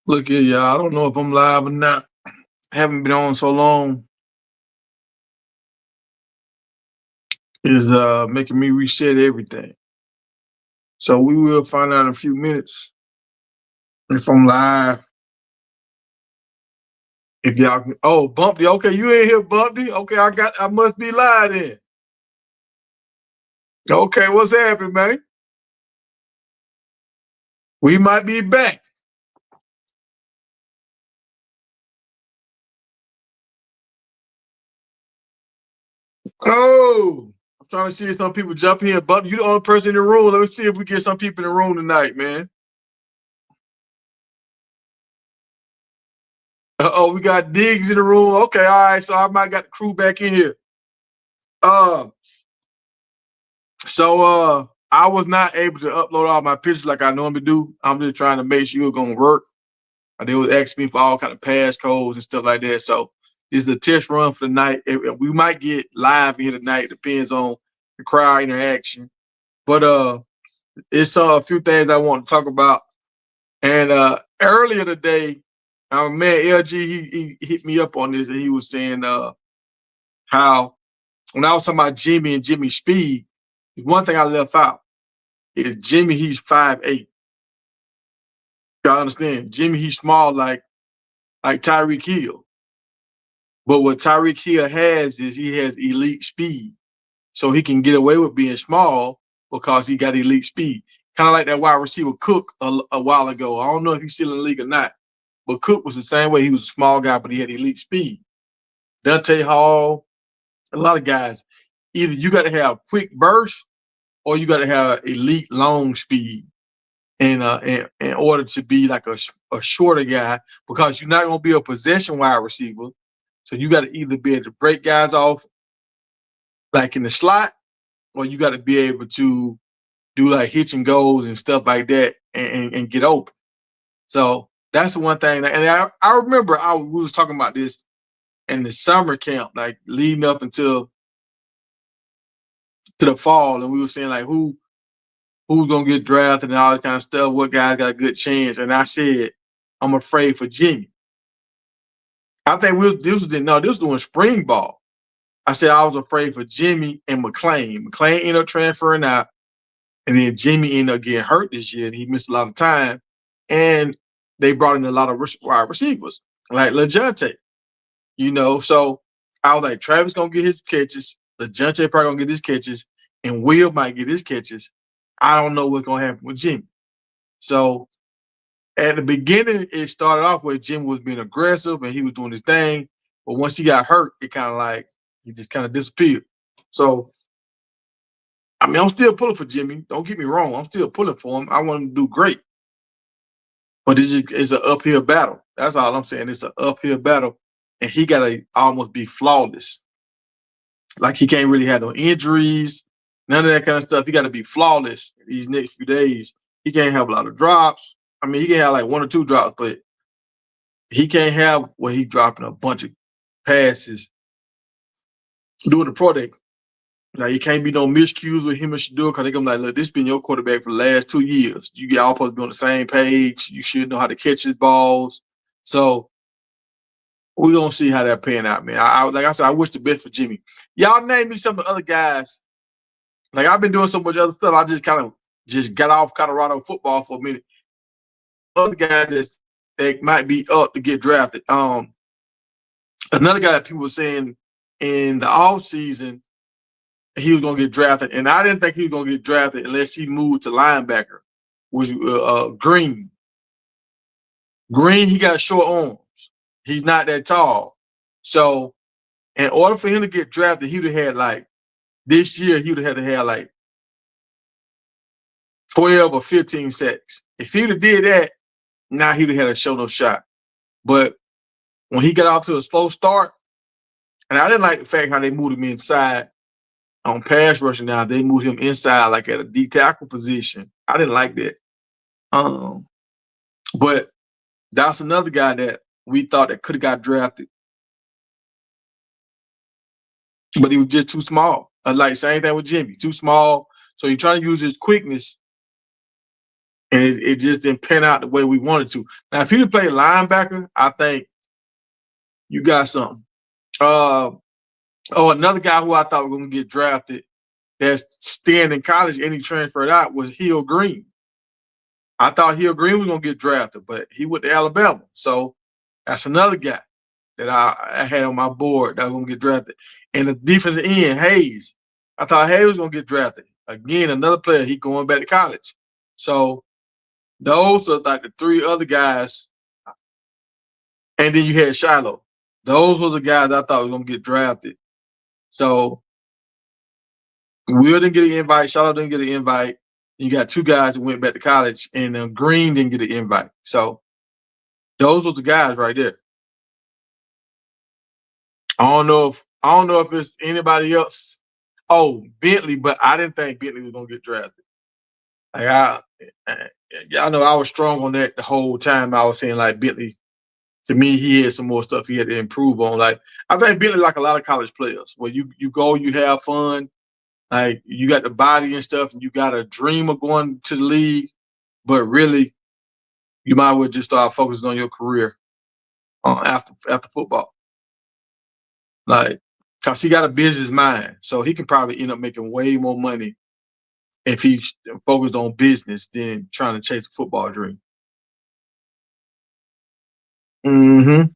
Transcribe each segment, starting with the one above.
Look here, y'all. I don't know if I'm live or not. I haven't been on so long. Is making me reset everything. So we will find out in a few minutes if I'm live. If y'all can, oh, Bumpy, okay, you in here, Bumpy. Okay, I must be live then. Okay, what's happening, man? We might be back. Oh, I'm trying to see if some people jump in. Bumpy, you the only person in the room. Let me see if we get some people in the room tonight, man. Oh, we got Diggs in the room. Okay, all right. So I might got the crew back in here. Uh, I was not able to upload all my pictures like I normally do. I'm just trying to make sure it's gonna work. They was asking me for all kind of passcodes and stuff like that. So this is a test run for the night. We might get live here tonight. Depends on the crowd interaction. But it's a few things I want to talk about. And earlier today, our man LG he hit me up on this and he was saying how when I was talking about Jimmy and Jimmy's speed, one thing I left out is Jimmy, he's 5'8". Y'all understand? Jimmy, he's small like Tyreek Hill. But what Tyreek Hill has is he has elite speed. So he can get away with being small because he got elite speed. Kind of like that wide receiver Cook a while ago. I don't know if he's still in the league or not. But Cook was the same way. He was a small guy, but he had elite speed. Dante Hall, a lot of guys. Either you got to have quick burst or you got to have elite long speed. In order to be like a shorter guy, because you're not going to be a possession wide receiver. So you got to either be able to break guys off like in the slot, or you got to be able to do like hitch and goes and stuff like that and get open. So that's the one thing. And I remember we was talking about this in the summer camp, like leading up until to the fall, and we were saying like who's gonna get drafted and all that kind of stuff, what guys got a good chance. And I said, I'm afraid for Jimmy. I think this was doing spring ball. I said I was afraid for Jimmy and McClain. McClain ended up transferring out, and then Jimmy ended up getting hurt this year, and he missed a lot of time. And they brought in a lot of wide receivers, like LeJounte. So I was like, Travis gonna get his catches, LeJounte probably gonna get his catches, and Will might get his catches. I don't know what's gonna happen with Jimmy. So at the beginning, it started off where Jimmy was being aggressive and he was doing his thing. But once he got hurt, it kind of like he just kind of disappeared. So I mean, I'm still pulling for Jimmy. Don't get me wrong. I'm still pulling for him. I want him to do great. But it's an uphill battle. That's all I'm saying. It's an uphill battle. And he got to almost be flawless. Like he can't really have no injuries, none of that kind of stuff. He got to be flawless these next few days. He can't have a lot of drops. I mean, he can have like one or two drops, but he can't have where he dropping a bunch of passes doing the pro day. Like, it can't be no miscues with him and Shador because they're going to be like, look, this has been your quarterback for the last 2 years. You get all supposed to be on the same page. You should know how to catch his balls. So we're going to see how that pan out, man. Like I said, I wish the best for Jimmy. Y'all name me some of the other guys. Like, I've been doing so much other stuff. I just got off Colorado football for a minute. Other guys that might be up to get drafted. Another guy that people were saying in the off season, he was going to get drafted, and I didn't think he was going to get drafted unless he moved to linebacker, was Green. Green, he got short arms. He's not that tall. So in order for him to get drafted, he would have had like this year, he would have had to have like 12 or 15 sacks. If he would have did that, now he would have had a show no shot. But when he got out to a slow start, and I didn't like the fact how they moved him inside on pass rushing now, they moved him inside like at a D tackle position. I didn't like that. But that's another guy that we thought that could have got drafted, but he was just too small. Like same thing with Jimmy, too small. So you're trying to use his quickness and it just didn't pan out the way we wanted to. Now, if he'd played linebacker, I think you got something. Another guy who I thought was going to get drafted that's staying in college and he transferred out was Hill Green. I thought Hill Green was going to get drafted, but he went to Alabama. So that's another guy that I had on my board that was going to get drafted. And the defensive end, Hayes. I thought Hayes was going to get drafted. Again, another player. He going back to college. So those are like the three other guys. And then you had Shiloh. Those were the guys I thought was going to get drafted. So Will didn't get an invite. Shiloh didn't get an invite. You got two guys that went back to college, and Green didn't get an invite. So those were the guys right there. I don't know if it's anybody else. Oh, Bentley, but I didn't think Bentley was gonna get drafted. Like y'all know I was strong on that the whole time. I was saying like Bentley. To me, he had some more stuff he had to improve on. Like I think Bentley, like a lot of college players, where you go, you have fun, like you got the body and stuff, and you got a dream of going to the league, but really, you might as well just start focusing on your career after football. Like, cause he got a business mind, so he can probably end up making way more money if he focused on business than trying to chase a football dream. Mm-hmm.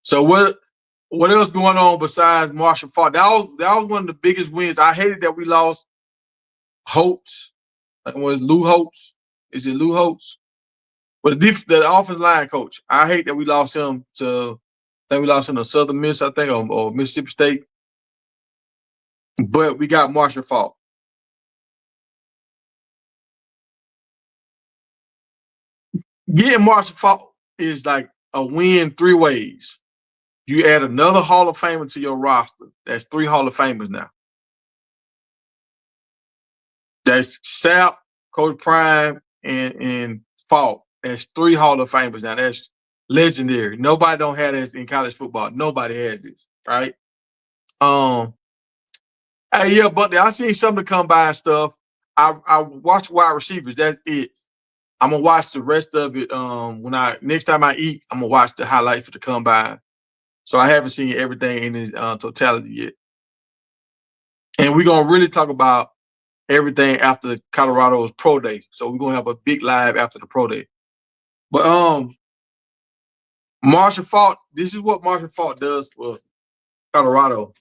So what else going on besides Marshall Faulk? That was one of the biggest wins. I hated that we lost Holtz. Was Lou Holtz? Is it Lou Holtz? But the offensive line coach. I hate that we lost him to. I think we lost him to Southern Miss, I think, or Mississippi State. But we got Marshall Faulk. Getting Marshall Faulk is like a win three ways. You add another Hall of Famer to your roster. That's three Hall of Famers now. That's Sapp, Coach Prime, and Faulk. That's three Hall of Famers now. That's legendary. Nobody don't have this in college football. Nobody has this, right? Hey, yeah, but I seen something come by and stuff. I watch wide receivers. That's it. I'm gonna watch the rest of it. When next time I eat, I'm gonna watch the highlights for the combine. So I haven't seen everything in its totality yet. And we're gonna really talk about everything after Colorado's pro day. So we're gonna have a big live after the pro day. But Marshall Faulk, this is what Marshall Faulk does for Colorado.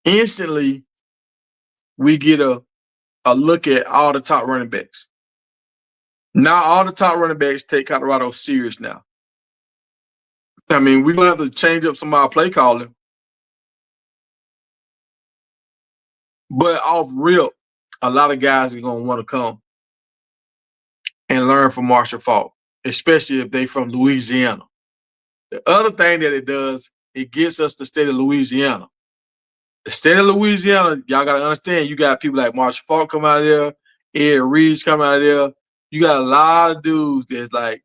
Instantly, we get a look at all the top running backs. Now all the top running backs take Colorado serious now. I mean, we're gonna have to change up some of our play calling. But off rip, a lot of guys are gonna want to come and learn from Marshall Faulk, especially if they from Louisiana. The other thing that it does, it gets us the state of Louisiana. The state of Louisiana, y'all gotta understand, you got people like Marshall Faulk come out of there, Ed Reed come out of there. You got a lot of dudes that's like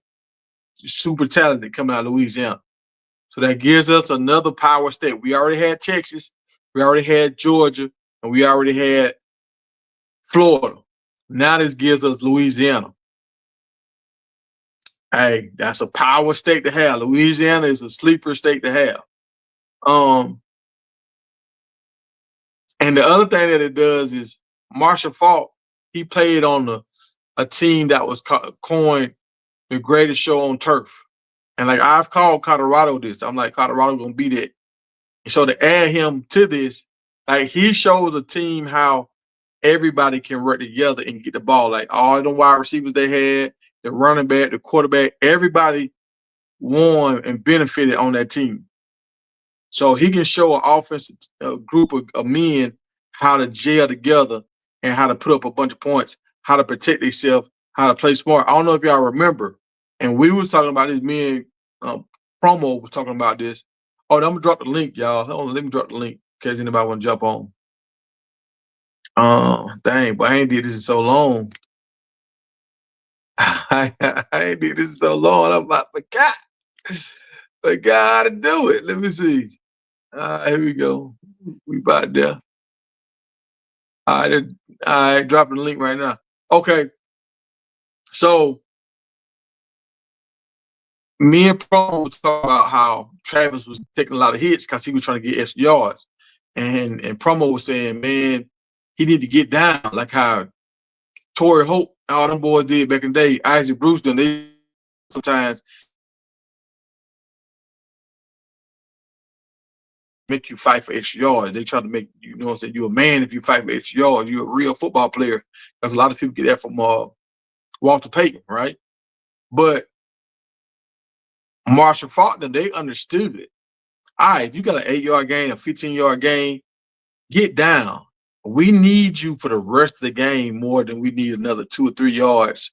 super talented coming out of Louisiana. So that gives us another power state. We already had Texas, we already had Georgia, and we already had Florida. Now this gives us Louisiana. Hey, that's a power state to have. Louisiana is a sleeper state to have. And the other thing that it does is Marshall Faulk, he played on a team that was coined the greatest show on turf. And like I've called Colorado this. I'm like, Colorado gonna be that. So to add him to this, like he shows a team how everybody can work together and get the ball. Like all the wide receivers they had, the running back, the quarterback, everybody won and benefited on that team. So he can show an offensive group of men how to gel together and how to put up a bunch of points, how to protect themselves, how to play smart. I don't know if y'all remember, and we was talking about this. Me and Promo was talking about this. Oh, I'm gonna drop the link, y'all. Hold on, let me drop the link in case anybody want to jump on. Dang, but I ain't did this in so long. I ain't did this in so long. I'm like, forgot how to do it. Let me see. Here we go. We about there. I dropping the link right now. Okay, so me and Pro was talking about how Travis was taking a lot of hits because he was trying to get extra yards, and Promo was saying, man, he need to get down like how Torrey Hope and all them boys did back in the day. Isaac Bruce, them they sometimes make you fight for extra yards. They try to make you know what I'm saying. You're a man if you fight for extra yards. You're a real football player because a lot of people get that from Walter Payton, right? But Marshall Faulkner, they understood it. All right, if you got an 8-yard gain, a 15-yard gain, get down. We need you for the rest of the game more than we need another 2 or 3 yards.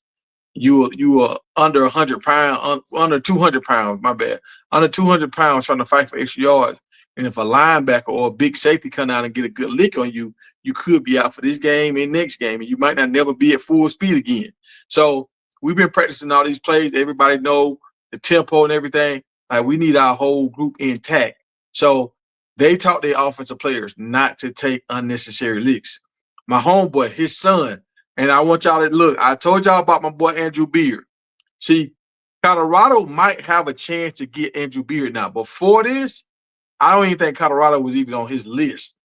You are under 100 pounds, under 200 pounds, my bad, under 200 pounds trying to fight for extra yards. And if a linebacker or a big safety come out and get a good lick on you, you could be out for this game and next game, and you might not never be at full speed again. So we've been practicing all these plays. Everybody know the tempo and everything. Like we need our whole group intact. So they taught their offensive players not to take unnecessary licks. My homeboy, his son, and I want y'all to look. I told y'all about my boy Andrew Beard. See, Colorado might have a chance to get Andrew Beard now. Before this, I don't even think Colorado was even on his list,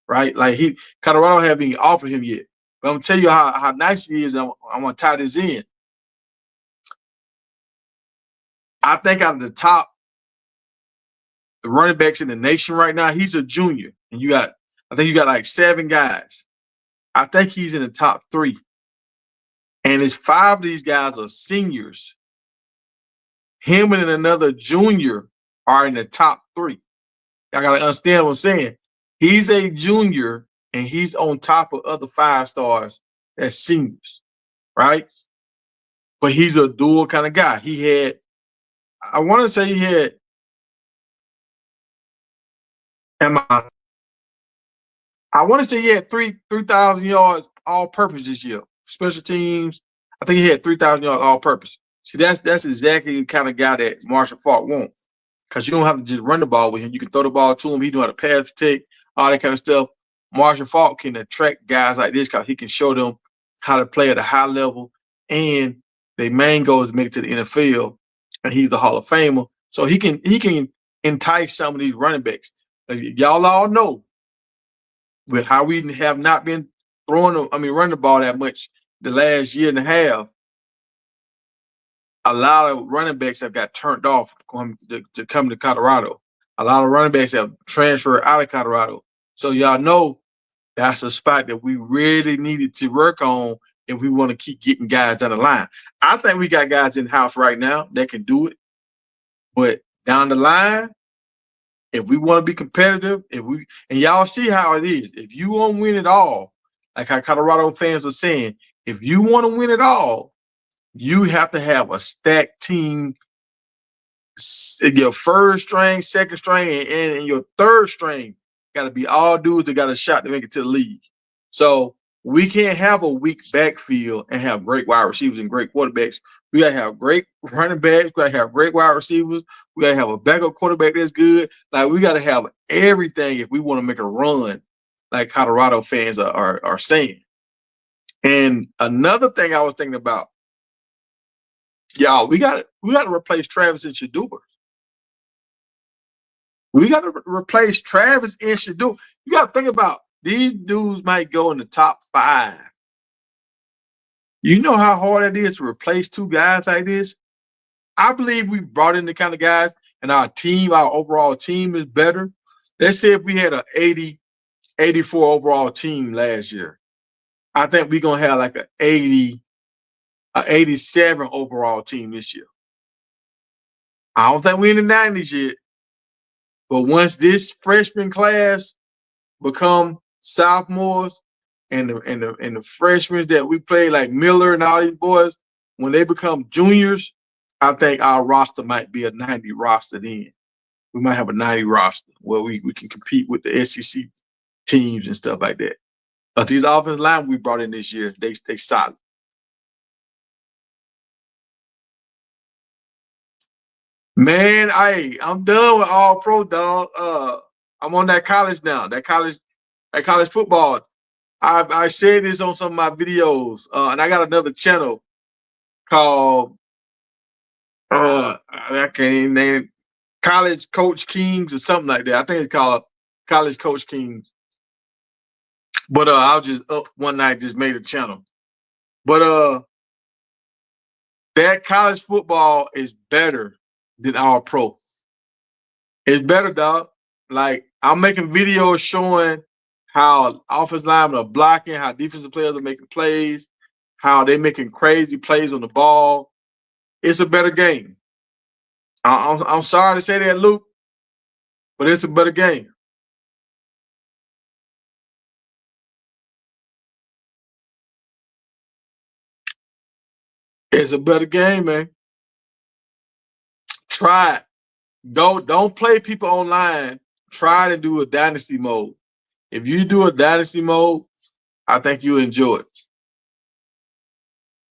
right? Like Colorado haven't even offered him yet. But I'm gonna tell you how nice he is. And I'm gonna tie this in. I think out of the top running backs in the nation right now, he's a junior, and I think you got like 7 guys. I think he's in the top 3. And it's 5 of these guys are seniors. Him and another junior are in the top 3. I gotta understand what I'm saying. He's a junior and he's on top of other 5 stars as seniors, right? But he's a dual kind of guy. I want to say he had, I want to say he had 3,000 yards all purpose this year. Special teams, I think he had 3,000 yards all purpose. See, that's exactly the kind of guy that Marshall Faulk wants. Because you don't have to just run the ball with him. You can throw the ball to him. He know how to pass take, all that kind of stuff. Marshall Faulk can attract guys like this because he can show them how to play at a high level. And their main goal is to make it to the NFL. And he's a Hall of Famer. So he can entice some of these running backs. Y'all all know with how we have not been running the ball that much the last year and a half, a lot of running backs have got turned off to come to Colorado. A lot of running backs have transferred out of Colorado. So y'all know that's a spot that we really needed to work on if we want to keep getting guys down the line. I think we got guys in house right now that can do it. But down the line, if we want to be competitive, and y'all see how it is, if you want to win it all, like how Colorado fans are saying, if you want to win it all, you have to have a stacked team. Your first string, second string, and your third string got to be all dudes that got a shot to make it to the league. So we can't have a weak backfield and have great wide receivers and great quarterbacks. We got to have great running backs. We got to have great wide receivers. We got to have a backup quarterback that's good. Like we got to have everything if we want to make a run, like Colorado fans are saying. And another thing I was thinking about, y'all, we got to replace Travis and Shedeur. We got to replace Travis and Shedeur. You got to think about these dudes might go in the top 5. You know how hard it is to replace 2 guys like this? I believe we've brought in the kind of guys, and our overall team is better. Let's say if we had an 80, 84 overall team last year, I think we're going to have like an 87 overall team this year. I don't think we're in the 90s yet. But once this freshman class become sophomores and the freshmen that we play like Miller and all these boys, when they become juniors, I think our roster might be a 90 roster then. We might have a 90 roster where we can compete with the SEC teams and stuff like that. But these offensive line we brought in this year, they solid. Man, I'm done with all pro, dog. I'm on that college now. That college football. I said this on some of my videos, and I got another channel called I can't even name it, College Coach Kings or something like that. I think it's called College Coach Kings. But I was just up one night, just made a channel. But that college football is better than our pro. It's better, dog. Like I'm making videos showing how offensive linemen are blocking, how defensive players are making plays, how they're making crazy plays on the ball. It's a better game. I'm sorry to say that, Luke, but it's a better game. It's a better game, man. Try it. Don't play people online. Try to do a dynasty mode. If you do a dynasty mode, I think you'll enjoy it.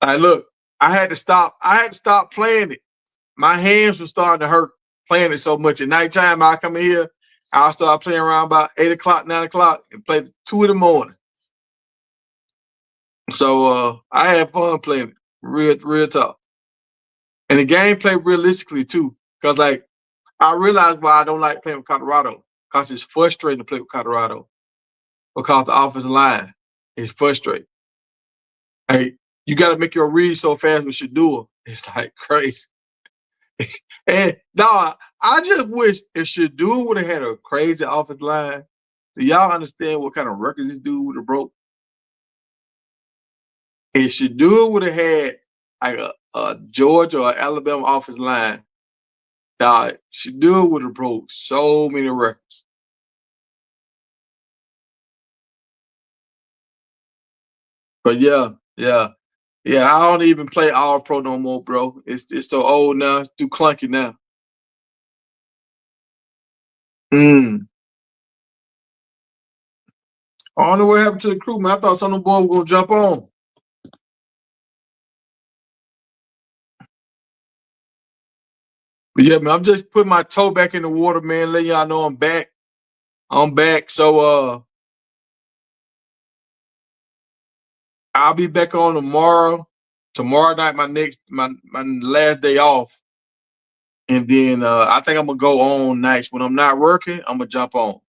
Like, look, I had to stop. I had to stop playing it. My hands were starting to hurt playing it so much. At nighttime, I come in here, I'll start playing around about 8 o'clock, 9 o'clock, and play 2 in the morning. So I had fun playing it. Real tough. And the gameplay realistically too. Because like I realized why I don't like playing with Colorado. Because it's frustrating to play with Colorado. Because the offensive line is frustrating. Hey, you got to make your read so fast with Shadua. It's like crazy. And no, I just wish if Shadua would have had a crazy offensive line. Do y'all understand what kind of records this dude would have broke? If Shadua would have had like a Georgia or Alabama offensive line, dog, Shadua would have broke so many records. But yeah. I don't even play All Pro no more, bro. It's so old now. It's too clunky now. I don't know what happened to the crew, man. I thought some of the boys were gonna jump on. But yeah, man, I'm just putting my toe back in the water, man. Letting y'all know I'm back. I'm back. So I'll be back on tomorrow. Tomorrow night, my last day off. And then I think I'm gonna go on nights. When I'm not working, I'm gonna jump on.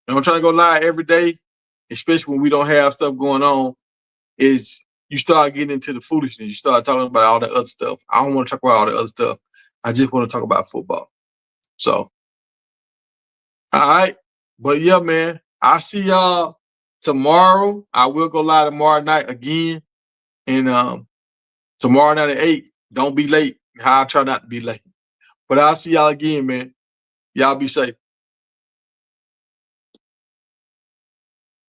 And I'm trying to go live every day, especially when we don't have stuff going on. Is you start getting into the foolishness. You start talking about all the other stuff. I don't want to talk about all the other stuff. I just want to talk about football. So, all right. But yeah, man, I'll see y'all tomorrow. I will go live tomorrow night again. And tomorrow night at 8. Don't be late. I'll try not to be late. But I'll see y'all again, man. Y'all be safe.